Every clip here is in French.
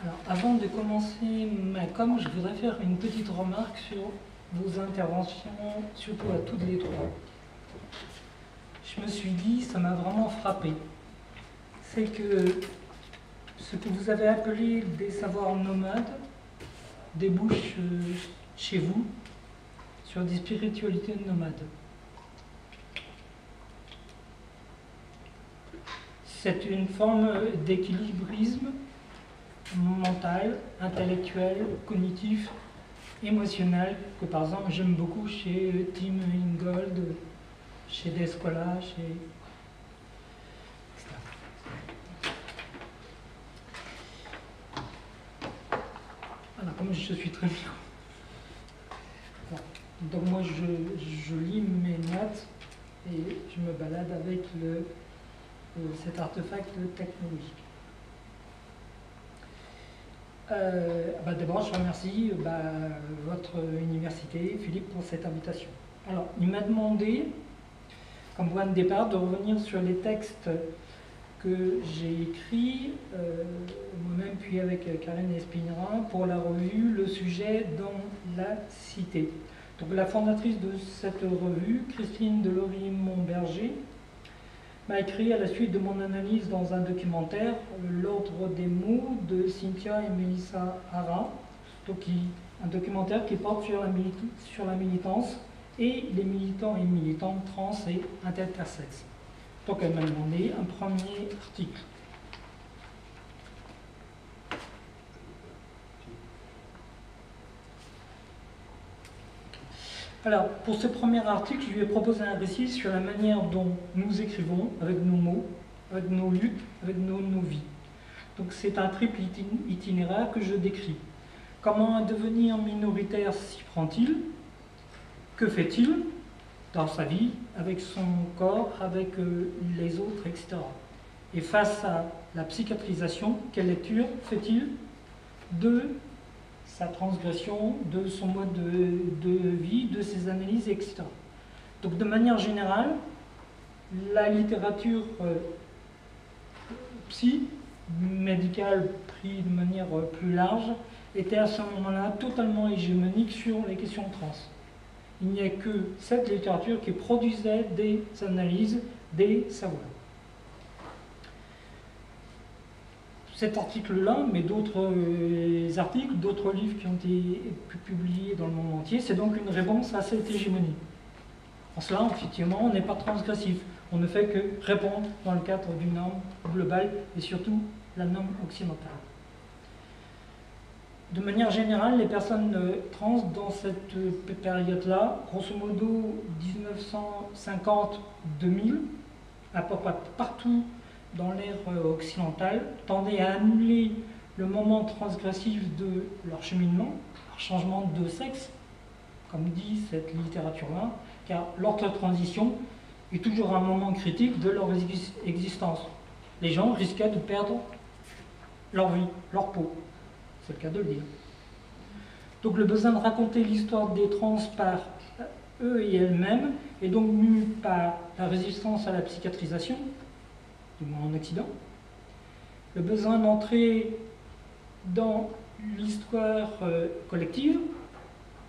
Alors, avant de commencer ma com, je voudrais faire une petite remarque sur vos interventions, surtout à toutes les trois. Je me suis dit, ça m'a vraiment frappé, c'est que ce que vous avez appelé des savoirs nomades débouche chez vous sur des spiritualités nomades. C'est une forme d'équilibrisme mental, intellectuel, cognitif, émotionnel, que par exemple j'aime beaucoup chez Tim Ingold, chez Descola, chez... etc. Voilà, comme je suis très bien. Bon. Donc moi je lis mes notes et je me balade avec cet artefact technologique. D'abord, je remercie votre université, Philippe, pour cette invitation. Alors, il m'a demandé, comme point de départ, de revenir sur les textes que j'ai écrits, moi-même, puis avec Karine Espinera, pour la revue Le sujet dans la cité. Donc, la fondatrice de cette revue, Christine Delory-Montberger, m'a écrit à la suite de mon analyse dans un documentaire, L'ordre des mots de Cynthia et Melissa Hara, donc un documentaire qui porte sur la militance et les militants et militantes trans et intersexes. Donc elle m'a demandé un premier article. Alors, pour ce premier article, je lui ai proposé un récit sur la manière dont nous écrivons, avec nos mots, avec nos luttes, avec nos vies. Donc c'est un triple itinéraire que je décris. Comment un devenir minoritaire s'y prend-il? Que fait-il dans sa vie, avec son corps, avec les autres, etc. Et face à la psychiatrisation, quelle lecture fait-il de sa transgression, de son mode de vie, de ses analyses, etc. Donc de manière générale, la littérature médicale prise de manière plus large était à ce moment-là totalement hégémonique sur les questions trans. Il n'y a que cette littérature qui produisait des analyses, des savoirs. Cet article-là, mais d'autres articles, d'autres livres qui ont été publiés dans le monde entier, c'est donc une réponse à cette hégémonie. En cela, effectivement, on n'est pas transgressif. On ne fait que répondre dans le cadre d'une norme globale et surtout la norme occidentale. De manière générale, les personnes trans dans cette période-là, grosso modo 1950-2000, à peu près partout dans l'ère occidentale, tendaient à annuler le moment transgressif de leur cheminement, leur changement de sexe, comme dit cette littérature-là, car l'autre transition est toujours un moment critique de leur existence. Les gens risquaient de perdre leur vie, leur peau. C'est le cas de le dire. Donc le besoin de raconter l'histoire des trans par eux et elles-mêmes est donc mu par la résistance à la psychiatrisation, du moins en Occident, le besoin d'entrer dans l'histoire collective,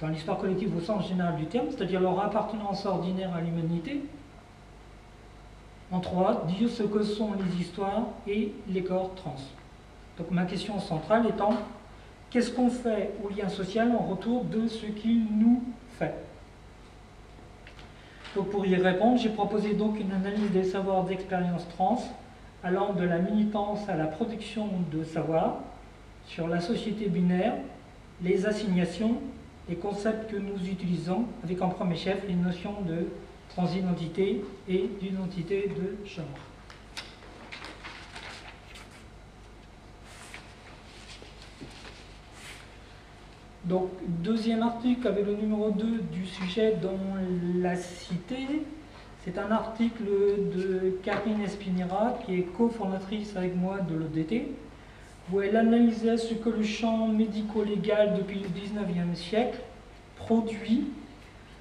dans l'histoire collective au sens général du terme, c'est-à-dire leur appartenance ordinaire à l'humanité. En trois, dire ce que sont les histoires et les corps trans. Donc ma question centrale étant, qu'est-ce qu'on fait au lien social en retour de ce qu'il nous fait? Donc pour y répondre, j'ai proposé donc une analyse des savoirs d'expérience trans, allant de la militance à la production de savoir, sur la société binaire, les assignations, les concepts que nous utilisons, avec en premier chef les notions de transidentité et d'identité de genre. Donc, deuxième article avec le numéro 2 du sujet dans la cité. C'est un article de Karine Espinera, qui est cofondatrice avec moi de l'ODT, où elle analysait ce que le champ médico-légal depuis le 19e siècle produit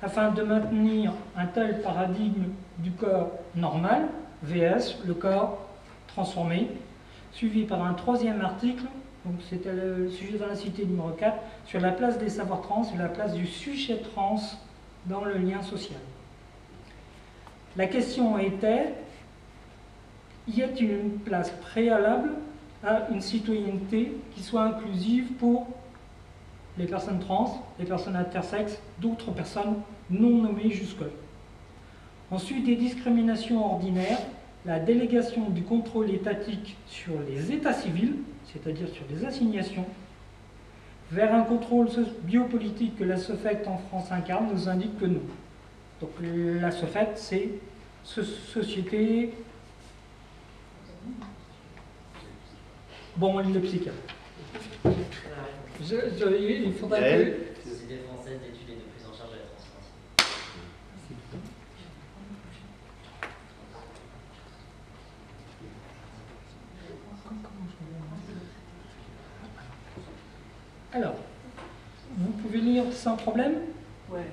afin de maintenir un tel paradigme du corps normal, VS, le corps transformé, suivi par un troisième article Donc c'était le sujet dans la cité numéro 4, sur la place des savoirs trans et la place du sujet trans dans le lien social. La question était, y a-t-il une place préalable à une citoyenneté qui soit inclusive pour les personnes trans, les personnes intersexes, d'autres personnes non nommées jusque-là? Ensuite, des discriminations ordinaires, la délégation du contrôle étatique sur les états civils, c'est-à-dire sur les assignations, vers un contrôle biopolitique que la SOFET en France incarne, nous indique que non. Donc la SOFET, c'est société... Bon, le psychiatre. Il faudrait que... Société française d'études et de prise en charge de la transparence. Alors, vous pouvez lire sans problème? Ouais.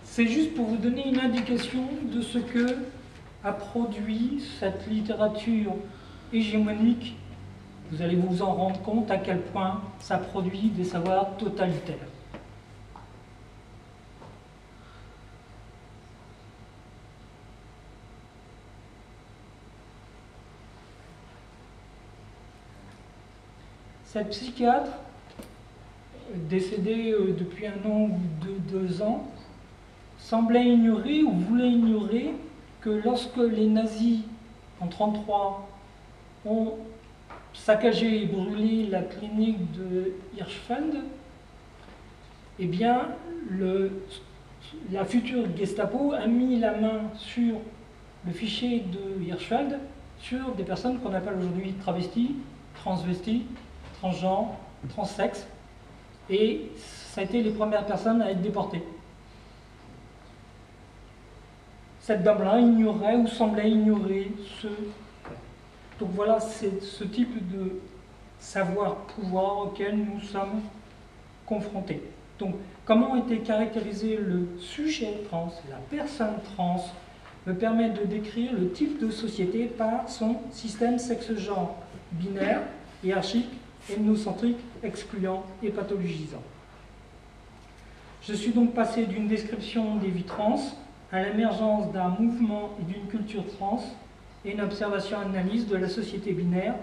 C'est juste pour vous donner une indication de ce que a produit cette littérature hégémonique. Vous allez vous en rendre compte à quel point ça produit des savoirs totalitaires. Cette psychiatre, décédée depuis 1 an ou 2 ans, semblait ignorer ou voulait ignorer que lorsque les nazis, en 1933, ont saccagé et brûlé la clinique de Hirschfeld, eh bien, la future Gestapo a mis la main sur le fichier de Hirschfeld sur des personnes qu'on appelle aujourd'hui travestis, transvestis, transgenres, transsexes, et ça a été les premières personnes à être déportées. Cette dame-là ignorait ou semblait ignorer ce... Donc voilà, c'est ce type de savoir-pouvoir auquel nous sommes confrontés. Donc, comment était caractérisé le sujet trans, la personne trans, me permet de décrire le type de société par son système sexe-genre binaire, hiérarchique, ethnocentrique, excluant et pathologisant. Je suis donc passé d'une description des vies trans à l'émergence d'un mouvement et d'une culture trans et une observation-analyse de la société binaire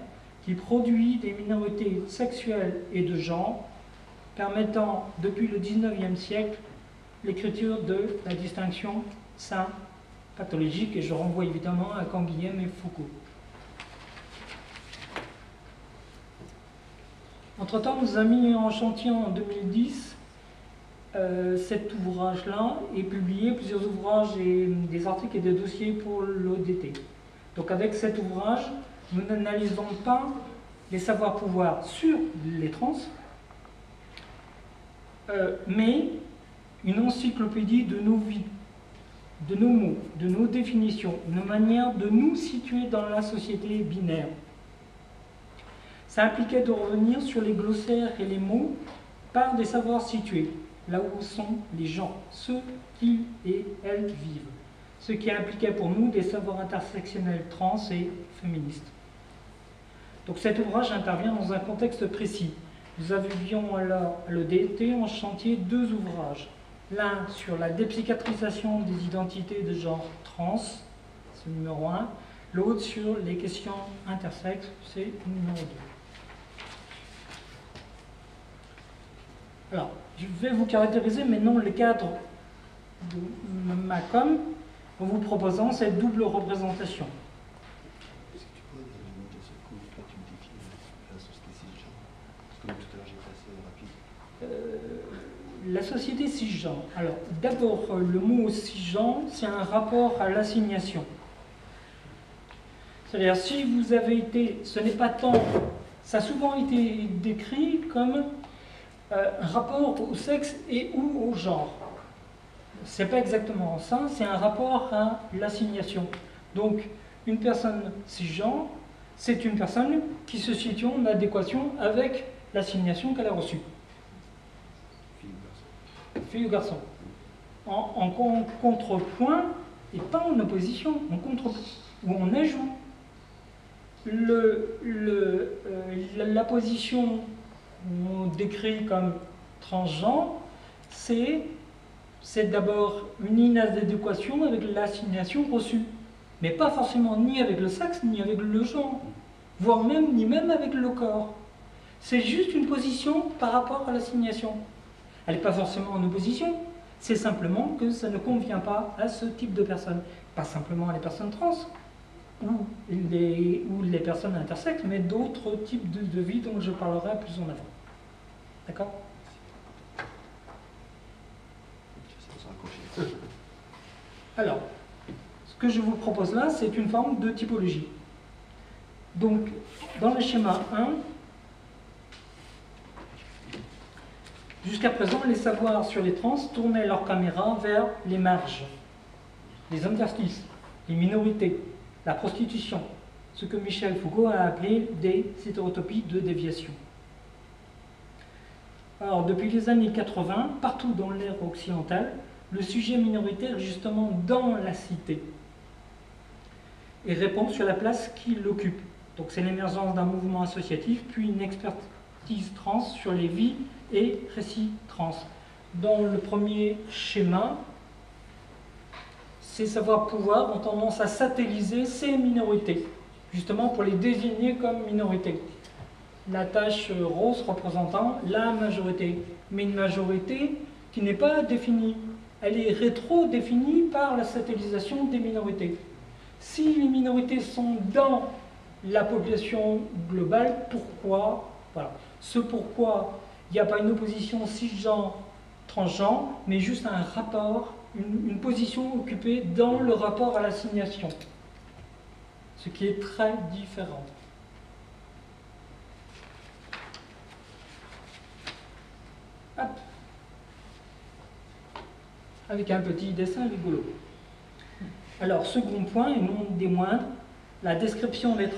qui produit des minorités sexuelles et de genre, permettant depuis le XIXe siècle l'écriture de la distinction sain-pathologique, et je renvoie évidemment à Canguilhem et Foucault. Entre-temps, nous avons mis en chantier en 2010 cet ouvrage-là et publié plusieurs ouvrages et des articles et des dossiers pour l'ODT. Donc avec cet ouvrage, nous n'analysons pas les savoirs-pouvoirs sur les trans, mais une encyclopédie de nos vies, de nos mots, de nos définitions, une manière de nous situer dans la société binaire. Ça impliquait de revenir sur les glossaires et les mots par des savoirs situés, là où sont les gens, ceux qui et elles vivent. Ce qui impliquait pour nous des savoirs intersectionnels trans et féministes. Donc cet ouvrage intervient dans un contexte précis. Nous avions alors à l'ODT en chantier 2 ouvrages. L'un sur la dépsychiatrisation des identités de genre trans, c'est le numéro 1. L'autre sur les questions intersexes, c'est le numéro 2. Alors, je vais vous caractériser maintenant le cadre de ma com en vous proposant cette double représentation. Est-ce que tu pourrais nous donner de ce coup, toi tu me définis la société cisgenre? Parce que comme tout à l'heure j'ai été assez rapide. La société cisgenre. Alors, d'abord, le mot cisgenre, c'est un rapport à l'assignation. C'est-à-dire, si vous avez été, ce n'est pas tant, ça a souvent été décrit comme un rapport au sexe et ou au genre. C'est pas exactement ça, c'est un rapport à l'assignation. Donc, une personne cisgenre, c'est une personne qui se situe en adéquation avec l'assignation qu'elle a reçue. Fille ou garçon. En contrepoint, et pas en opposition, en contrepoint, ou en ajout. La position on décrit comme transgenre, c'est d'abord une inadéquation avec l'assignation reçue. Mais pas forcément ni avec le sexe, ni avec le genre, voire même, ni même avec le corps. C'est juste une position par rapport à l'assignation. Elle n'est pas forcément en opposition, c'est simplement que ça ne convient pas à ce type de personnes. Pas simplement à les personnes trans, ou les personnes intersexes, mais d'autres types de vie dont je parlerai plus en avant. D'accord ? Alors, ce que je vous propose là, c'est une forme de typologie. Donc, dans le schéma 1, jusqu'à présent, les savoirs sur les trans tournaient leur caméra vers les marges, les interstices, les minorités, la prostitution, ce que Michel Foucault a appelé des hétérotopies de déviation. Alors, depuis les années 80, partout dans l'ère occidentale, le sujet minoritaire est justement dans la cité et répond sur la place qu'il occupe. Donc c'est l'émergence d'un mouvement associatif, puis une expertise trans sur les vies et récits trans. Dans le premier schéma, ces savoirs-pouvoirs ont tendance à satelliser ces minorités, justement pour les désigner comme minorités. La tache rose représentant la majorité, mais une majorité qui n'est pas définie. Elle est rétro-définie par la satellisation des minorités. Si les minorités sont dans la population globale, pourquoi? Voilà. Ce pourquoi il n'y a pas une opposition cisgenre, transgenre, mais juste un rapport, une position occupée dans le rapport à l'assignation. Ce qui est très différent. Hop. Avec un petit dessin rigolo. Alors, second point, et non des moindres, la description des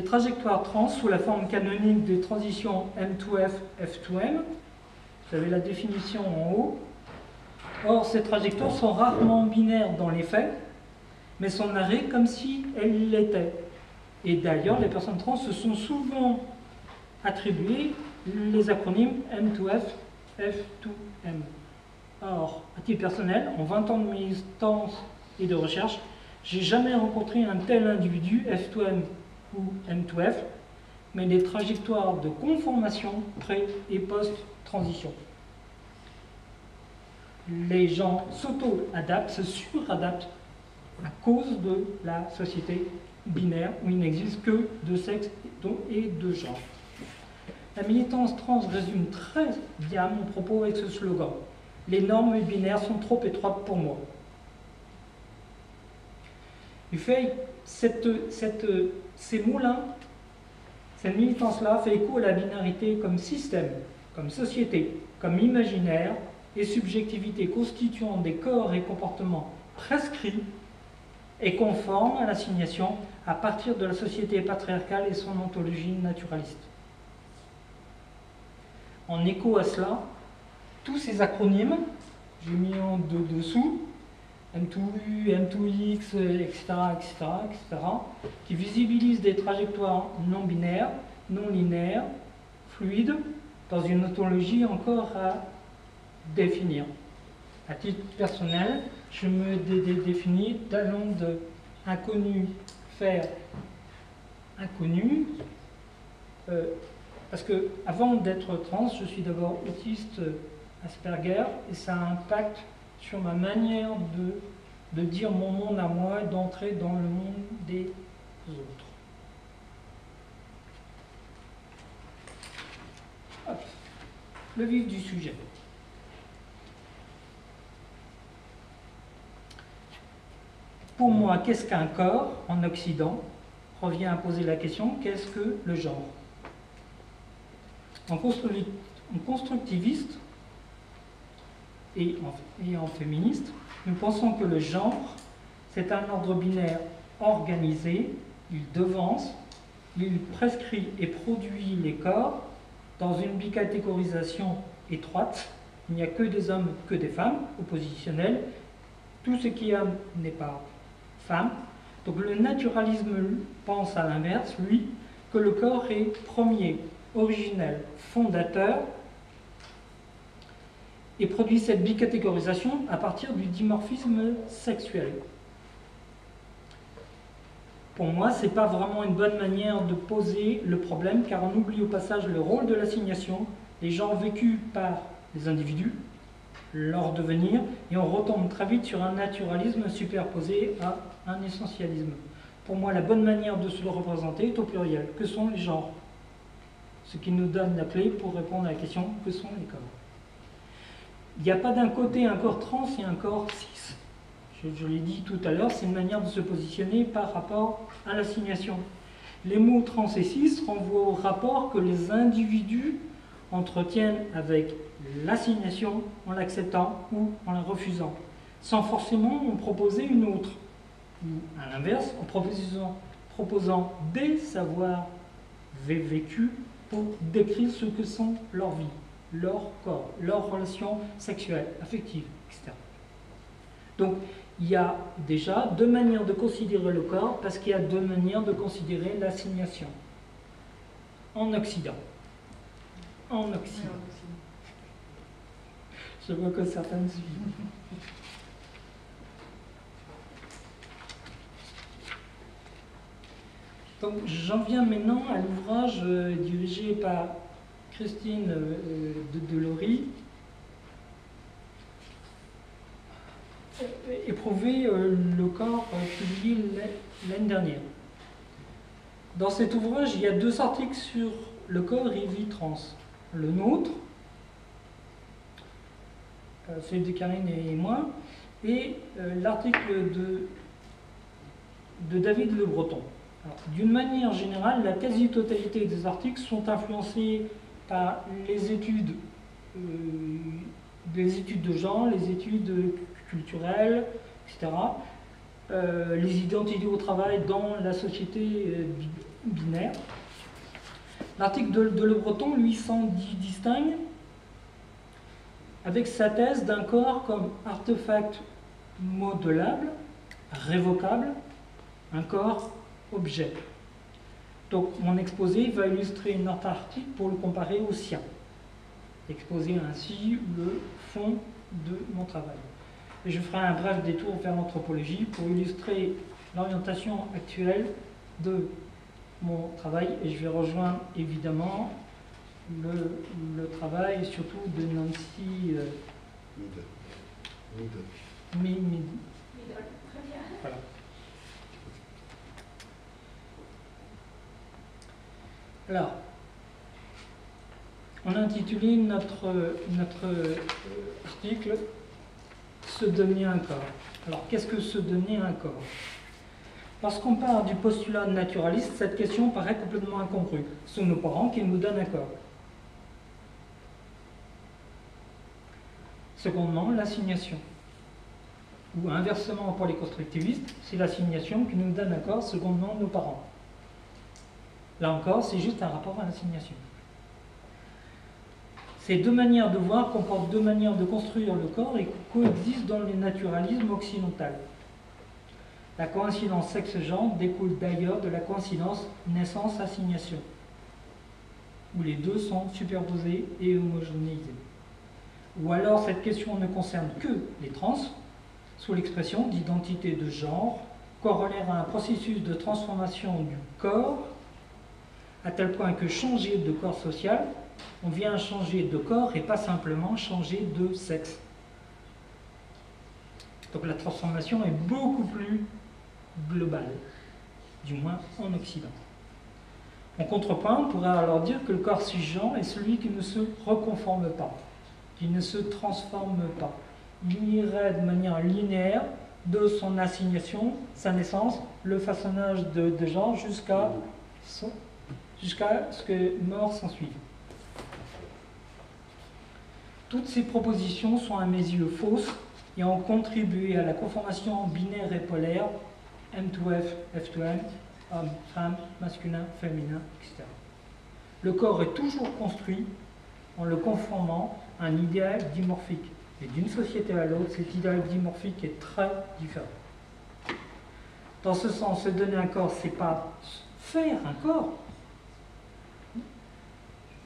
trajectoires trans sous la forme canonique des transitions M2F, F2M. Vous avez la définition en haut. Or, ces trajectoires sont rarement binaires dans les faits, mais sont narrées comme si elles l'étaient. Et d'ailleurs, les personnes trans se sont souvent attribuées les acronymes M2F, F2M. Or, à titre personnel, en 20 ans de militance et de recherche, j'ai jamais rencontré un tel individu, F2M ou M2F, mais des trajectoires de conformation pré- et post-transition. Les gens s'auto-adaptent, se suradaptent à cause de la société binaire où il n'existe que deux sexes et deux genres. La militance trans résume très bien mon propos avec ce slogan. Les normes binaires sont trop étroites pour moi. Du fait, ces mots-là, cette militance-là fait écho à la binarité comme système, comme société, comme imaginaire et subjectivité constituant des corps et comportements prescrits et conformes à l'assignation à partir de la société patriarcale et son ontologie naturaliste. En écho à cela, tous ces acronymes, j'ai mis en dessous, M2U, M2X, etc., qui visibilisent des trajectoires non binaires, non linéaires, fluides, dans une ontologie encore à définir. À titre personnel, je me définis d'allant de inconnu vers inconnu, parce que avant d'être trans, je suis d'abord autiste Asperger, et ça impacte sur ma manière de dire mon monde à moi, d'entrer dans le monde des autres. Hop. Le vif du sujet. Pour moi, qu'est-ce qu'un corps en Occident? Revient à poser la question, qu'est-ce que le genre? En constructiviste et en féministe, nous pensons que le genre, c'est un ordre binaire organisé, il devance, il prescrit et produit les corps dans une bicatégorisation étroite. Il n'y a que des hommes, que des femmes, oppositionnels. Tout ce qui est homme n'est pas femme. Donc le naturalisme pense à l'inverse, lui, que le corps est premier, originel, fondateur, et produit cette bicatégorisation à partir du dimorphisme sexuel. Pour moi, ce n'est pas vraiment une bonne manière de poser le problème, car on oublie au passage le rôle de l'assignation, les genres vécus par les individus, leur devenir, et on retombe très vite sur un naturalisme superposé à un essentialisme. Pour moi, la bonne manière de se le représenter est au pluriel. Que sont les genres? Ce qui nous donne la clé pour répondre à la question que sont les corps. Il n'y a pas d'un côté un corps trans et un corps cis. Je l'ai dit tout à l'heure, c'est une manière de se positionner par rapport à l'assignation. Les mots trans et cis renvoient au rapport que les individus entretiennent avec l'assignation en l'acceptant ou en la refusant, sans forcément en proposer une autre. Ou à l'inverse, en proposant des savoirs vécus pour décrire ce que sont leur vie, leur corps, leurs relations sexuelles, affectives, etc. Donc, il y a déjà deux manières de considérer le corps, parce qu'il y a deux manières de considérer l'assignation. En Occident. En Occident. Je vois que certaines suivent. Donc, j'en viens maintenant à l'ouvrage dirigé par Christine de Delory, Éprouver le corps, publié l'année dernière. Dans cet ouvrage, il y a deux articles sur le corps et vie trans. Le nôtre, celui de Karine et moi, et l'article de David Le Breton. D'une manière générale, la quasi-totalité des articles sont influencés par les études de genre, les études culturelles, etc., les identités au travail dans la société binaire. L'article de Le Breton, lui, s'en distingue avec sa thèse d'un corps comme artefact modelable, révocable, un corps objet. Donc mon exposé va illustrer une autre article pour le comparer au sien. Exposer ainsi le fond de mon travail. Et je ferai un bref détour vers l'anthropologie pour illustrer l'orientation actuelle de mon travail, et je vais rejoindre évidemment le travail surtout de Nancy Middle. Voilà. Alors, on a intitulé notre article « Se donner un corps ». Alors, qu'est-ce que se donner un corps? Lorsqu'on part du postulat naturaliste, cette question paraît complètement incongrue. Ce sont nos parents qui nous donnent un corps. Secondement, l'assignation. Ou inversement pour les constructivistes, c'est l'assignation qui nous donne un corps, secondement nos parents. Là encore, c'est juste un rapport à l'assignation. Ces deux manières de voir comportent deux manières de construire le corps et coexistent dans le naturalisme occidental. La coïncidence sexe-genre découle d'ailleurs de la coïncidence naissance-assignation, où les deux sont superposés et homogénéisés. Ou alors cette question ne concerne que les trans, sous l'expression d'identité de genre, corollaire à un processus de transformation du corps, à tel point que changer de corps social, on vient changer de corps et pas simplement changer de sexe. Donc la transformation est beaucoup plus globale, du moins en Occident. En contrepoint, on pourrait alors dire que le corps cisgenre est celui qui ne se reconforme pas, qui ne se transforme pas. Il irait de manière linéaire de son assignation, sa naissance, le façonnage de genre jusqu'à ce que mort s'ensuive. Toutes ces propositions sont à mes yeux fausses et ont contribué à la conformation binaire et polaire M2F, F2M, homme, femme, masculin, féminin, etc. Le corps est toujours construit en le conformant à un idéal dimorphique. Et d'une société à l'autre, cet idéal dimorphique est très différent. Dans ce sens, se donner un corps, c'est pas faire un corps,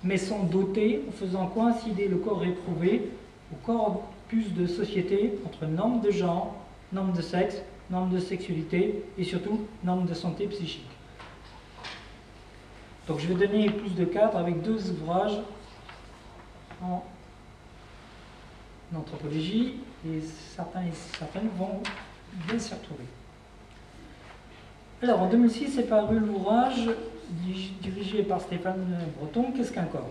mais sont dotés en faisant coïncider le corps éprouvé au corpus de société entre normes de genre, normes de sexe, normes de sexualité et surtout normes de santé psychique. Donc je vais donner plus de cadre avec 2 ouvrages en anthropologie et certains et certaines vont bien s'y retrouver. Alors en 2006 est paru l'ouvrage dirigé par Stéphane Breton, Qu'est-ce qu'un corps?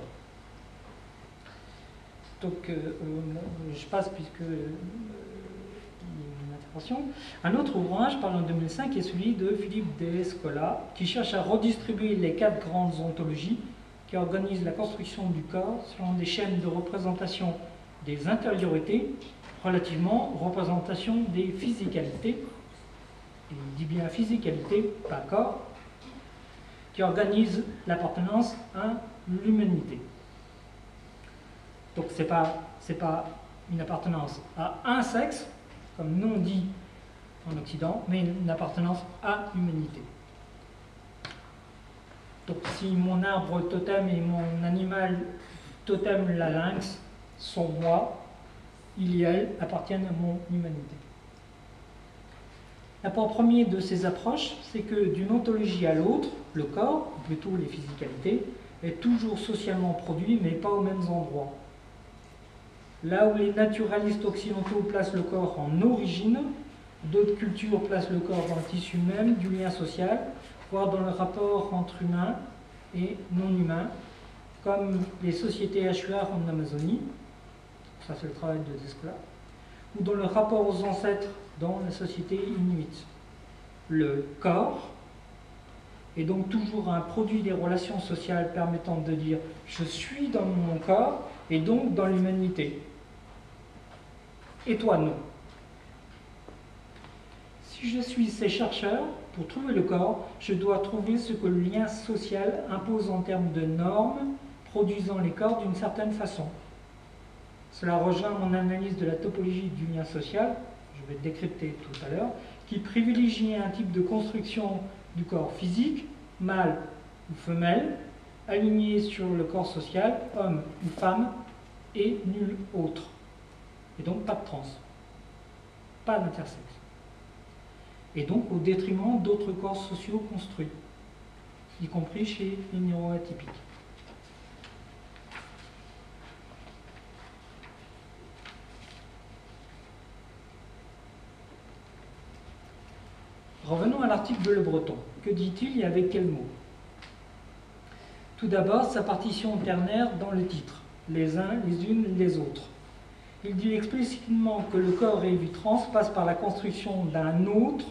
Donc je passe puisque une intervention. Un autre ouvrage paru en 2005 est celui de Philippe Descola qui cherche à redistribuer les 4 grandes ontologies qui organisent la construction du corps selon des chaînes de représentation des intériorités relativement aux représentations des physicalités, et il dit bien physicalité, pas corps, qui organisent l'appartenance à l'humanité. Donc c'est pas une appartenance à un sexe, comme nous on dit en Occident, mais une appartenance à l'humanité. Donc si mon arbre totem et mon animal totem, la lynx, sont moi, ils et elles appartiennent à mon humanité. L'apport premier de ces approches, c'est que d'une ontologie à l'autre, le corps, ou plutôt les physicalités, est toujours socialement produit, mais pas aux mêmes endroits. Là où les naturalistes occidentaux placent le corps en origine, d'autres cultures placent le corps dans le tissu même du lien social, voire dans le rapport entre humains et non-humains, comme les sociétés hachuares en Amazonie, ça c'est le travail de Descola, ou dans le rapport aux ancêtres dans la société inuite. Le corps est donc toujours un produit des relations sociales permettant de dire « je suis dans mon corps et donc dans l'humanité ». Et toi, non. Si je suis ces chercheurs, pour trouver le corps, je dois trouver ce que le lien social impose en termes de normes produisant les corps d'une certaine façon. Cela rejoint mon analyse de la topologie du lien social, je vais décrypter tout à l'heure, qui privilégie un type de construction du corps physique, mâle ou femelle, aligné sur le corps social, homme ou femme, et nul autre. Et donc pas de trans, pas d'intersexe. Et donc au détriment d'autres corps sociaux construits, y compris chez les neuroatypiques. Revenons à l'article de Le Breton. Que dit-il et avec quels mots? Tout d'abord, sa partition ternaire dans le titre, les uns, les unes, les autres. Il dit explicitement que le corps et vie trans passe par la construction d'un autre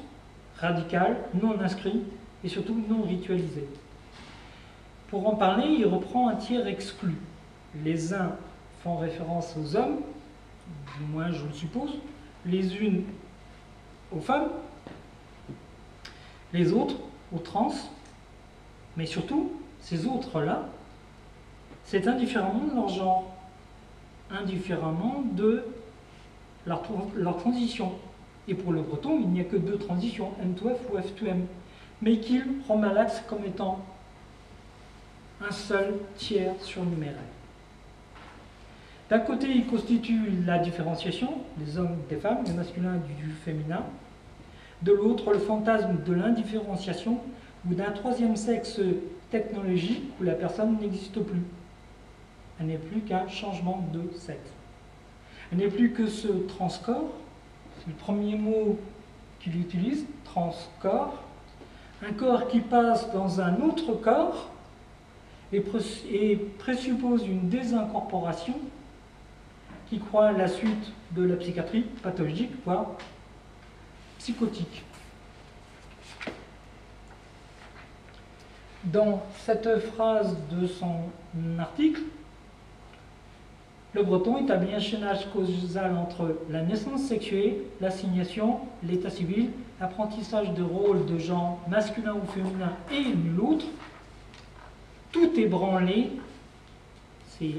radical, non inscrit et surtout non ritualisé. Pour en parler, il reprend un tiers exclu. Les uns font référence aux hommes, du moins je le suppose, les unes aux femmes, les autres aux trans, mais surtout, ces autres-là, c'est indifféremment de leur genre, indifféremment de leur transition. Et pour le breton, il n'y a que 2 transitions, M2F ou F2M, mais qu'il remalaxe comme étant un seul tiers surnuméraire. D'un côté, il constitue la différenciation des hommes, des femmes, du masculin et du féminin. De l'autre, le fantasme de l'indifférenciation ou d'un troisième sexe technologique où la personne n'existe plus. Elle n'est plus qu'un changement de sexe. Elle n'est plus que ce transcorps, c'est le premier mot qu'il utilise, transcorps, un corps qui passe dans un autre corps et présuppose une désincorporation qui croit la suite de la psychiatrie pathologique, voire psychotique. Dans cette phrase de son article, Le Breton établit un chaînage causal entre la naissance sexuée, l'assignation, l'état civil, l'apprentissage de rôles de genre masculin ou féminin et nul autre. Tout est branlé, c'est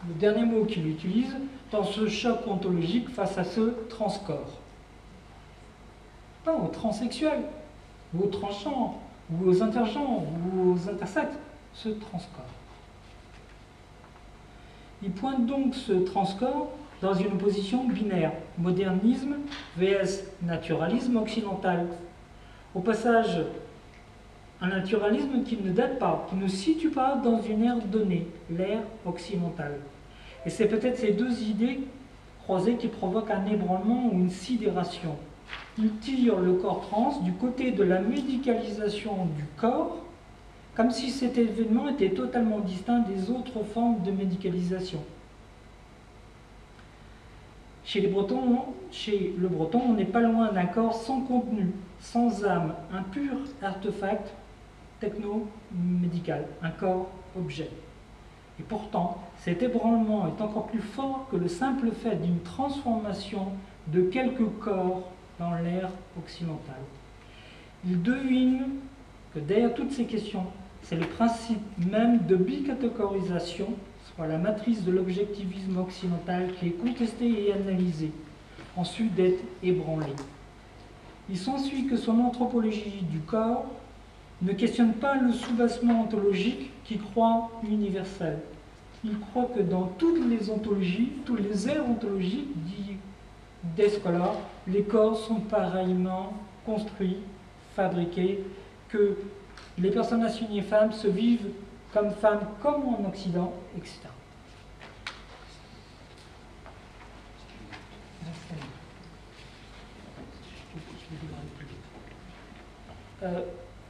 le dernier mot qu'il utilise, dans ce choc ontologique face à ce transcorps. Pas aux transsexuels, ou aux transgenres, ou aux intergenres, ou aux intersexes, ce transcorps. Il pointe donc ce transcorps dans une opposition binaire, modernisme vs naturalisme occidental. Au passage, un naturalisme qui ne date pas, qui ne se situe pas dans une ère donnée, l'ère occidentale. Et c'est peut-être ces deux idées croisées qui provoquent un ébranlement ou une sidération. Il tire le corps trans du côté de la médicalisation du corps, comme si cet événement était totalement distinct des autres formes de médicalisation. Chez le Breton, on n'est pas loin d'un corps sans contenu, sans âme, un pur artefact techno-médical, un corps-objet. Et pourtant, cet ébranlement est encore plus fort que le simple fait d'une transformation de quelques corps dans l'ère occidentale. Il devine que derrière toutes ces questions, c'est le principe même de bicatégorisation, soit la matrice de l'objectivisme occidental qui est contesté et analysé, ensuite d'être ébranlé. Il s'ensuit que son anthropologie du corps ne questionne pas le soubassement ontologique qui croit universel. Il croit que dans toutes les ontologies, toutes les aires ontologiques, dit Descola, les corps sont pareillement construits, fabriqués, que les personnes assignées femmes se vivent comme femmes comme en Occident, etc.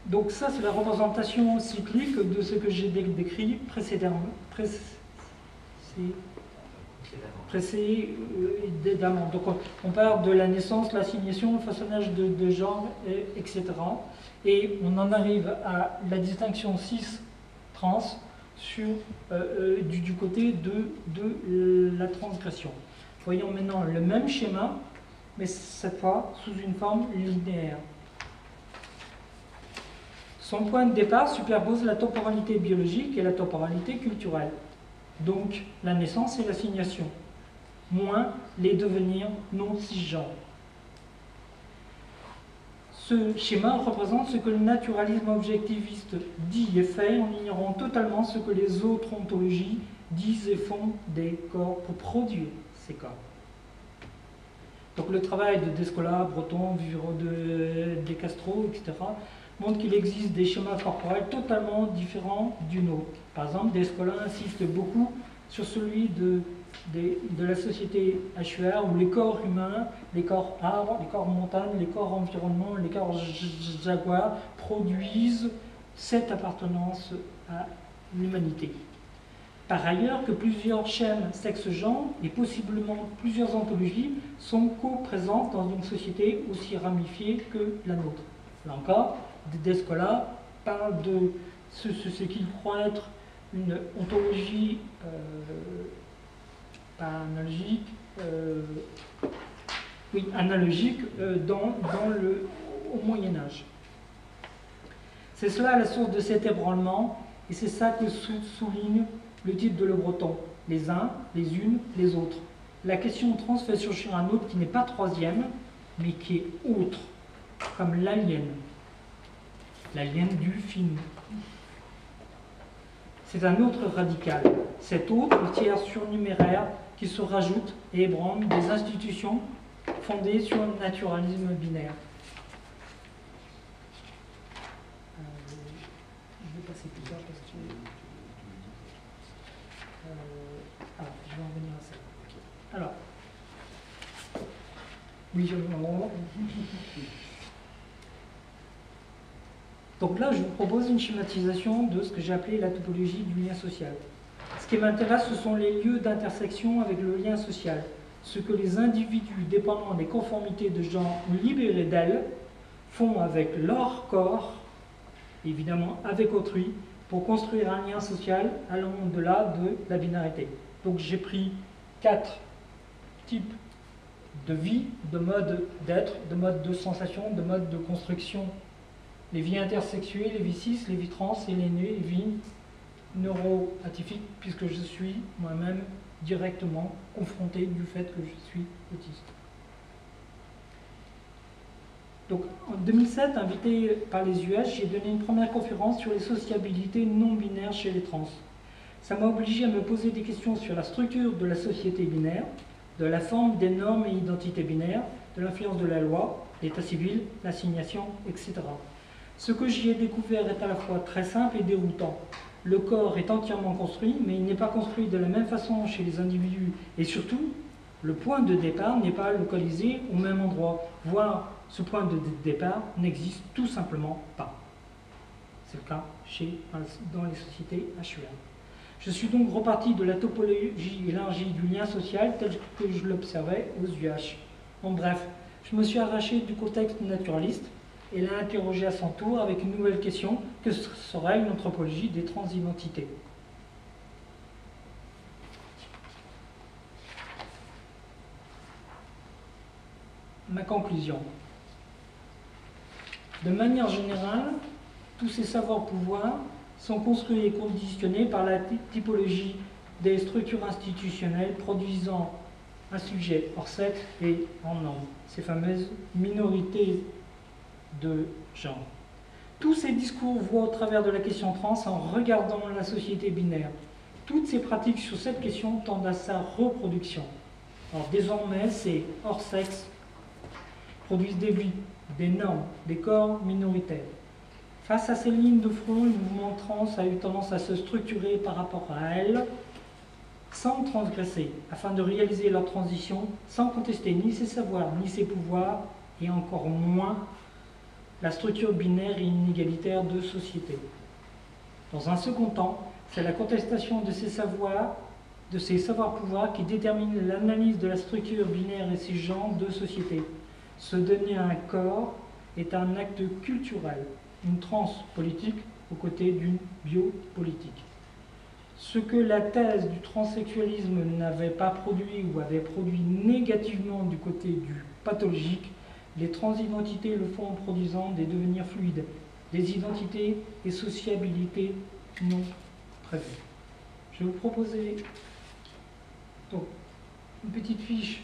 Donc ça, c'est la représentation cyclique de ce que j'ai décrit précédemment. Précédemment. Donc on part de la naissance, l'assignation, le façonnage de genre, etc. Et on en arrive à la distinction cis-trans du côté de la transgression. Voyons maintenant le même schéma, mais cette fois sous une forme linéaire. Son point de départ superpose la temporalité biologique et la temporalité culturelle. Donc la naissance et l'assignation, moins les devenirs non cisgenres. Ce schéma représente ce que le naturalisme objectiviste dit et fait en ignorant totalement ce que les autres ontologies disent et font des corps pour produire ces corps. Donc le travail de Descola, Breton, Vivero de Castro, etc. montre qu'il existe des schémas corporels totalement différents du nôtre. Par exemple, Descola insiste beaucoup sur celui de la société HUR, où les corps humains, les corps arbres, les corps montagnes, les corps environnement, les corps jaguars produisent cette appartenance à l'humanité. Par ailleurs, que plusieurs schèmes sexe-genre et possiblement plusieurs ontologies sont co-présentes dans une société aussi ramifiée que la nôtre. Là encore, Descola parle de ce qu'il croit être une ontologie pas analogique, analogique au Moyen-Âge. C'est cela la source de cet ébranlement, et c'est ça que souligne le titre de Le Breton, les uns, les unes, les autres. La question trans fait surgir un autre qui n'est pas troisième, mais qui est autre, comme l'alien du film. C'est un autre radical, cet autre tiers surnuméraire qui se rajoute et ébranle des institutions fondées sur le naturalisme binaire. Je vais passer plus tard parce que... je vais en venir à ça. Alors, oui, je vais en... Donc là, je vous propose une schématisation de ce que j'ai appelé la topologie du lien social. Ce qui m'intéresse, ce sont les lieux d'intersection avec le lien social, ce que les individus dépendant des conformités de genre ou libérés d'elles font avec leur corps, évidemment avec autrui, pour construire un lien social allant au-delà de la binarité. Donc j'ai pris 4 types de vie, de mode d'être, de mode de sensation, de mode de construction. Les vies intersexuées, les vies cis, les vies trans et les vies neuroatypiques, puisque je suis moi-même directement confronté du fait que je suis autiste. Donc en 2007, invité par les US, j'ai donné une première conférence sur les sociabilités non binaires chez les trans. Ça m'a obligé à me poser des questions sur la structure de la société binaire, de la forme des normes et identités binaires, de l'influence de la loi, l'état civil, l'assignation, etc. Ce que j'y ai découvert est à la fois très simple et déroutant. Le corps est entièrement construit, mais il n'est pas construit de la même façon chez les individus. Et surtout, le point de départ n'est pas localisé au même endroit, voire ce point de départ n'existe tout simplement pas. C'est le cas dans les sociétés HUR. Je suis donc reparti de la topologie élargie du lien social tel que je l'observais aux UH. En bref, je me suis arraché du contexte naturaliste et l'ai interrogé à son tour avec une nouvelle question: que serait une anthropologie des transidentités? Ma conclusion. De manière générale, tous ces savoirs-pouvoirs sont construits et conditionnés par la typologie des structures institutionnelles produisant un sujet hors sexe et en nombre, ces fameuses minorités de genre. Tous ces discours voient au travers de la question trans en regardant la société binaire. Toutes ces pratiques sur cette question tendent à sa reproduction. Alors désormais, ces hors sexe produisent des vies, des normes, des corps minoritaires. Face à ces lignes de front, le mouvement trans a eu tendance à se structurer par rapport à elles, sans transgresser, afin de réaliser leur transition, sans contester ni ses savoirs, ni ses pouvoirs, et encore moins la structure binaire et inégalitaire de société. Dans un second temps, c'est la contestation de ces savoirs-pouvoirs qui détermine l'analyse de la structure binaire et ses genres de société. Se donner un corps est un acte culturel, une transpolitique aux côtés d'une biopolitique. Ce que la thèse du transsexualisme n'avait pas produit ou avait produit négativement du côté du pathologique, les transidentités le font en produisant des devenirs fluides, des identités et sociabilités non prévues. Je vais vous proposer donc une petite fiche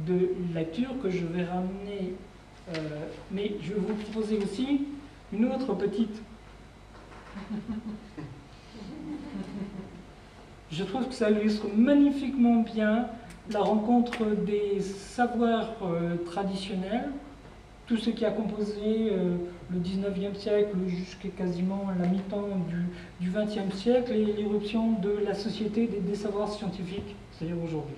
de lecture que je vais ramener, mais je vais vous proposer aussi une autre petite. Je trouve que ça illustre magnifiquement bien la rencontre des savoirs traditionnels, tout ce qui a composé le 19e siècle jusqu'à quasiment la mi-temps du 20e siècle, et l'éruption de la société des savoirs scientifiques, c'est-à-dire aujourd'hui.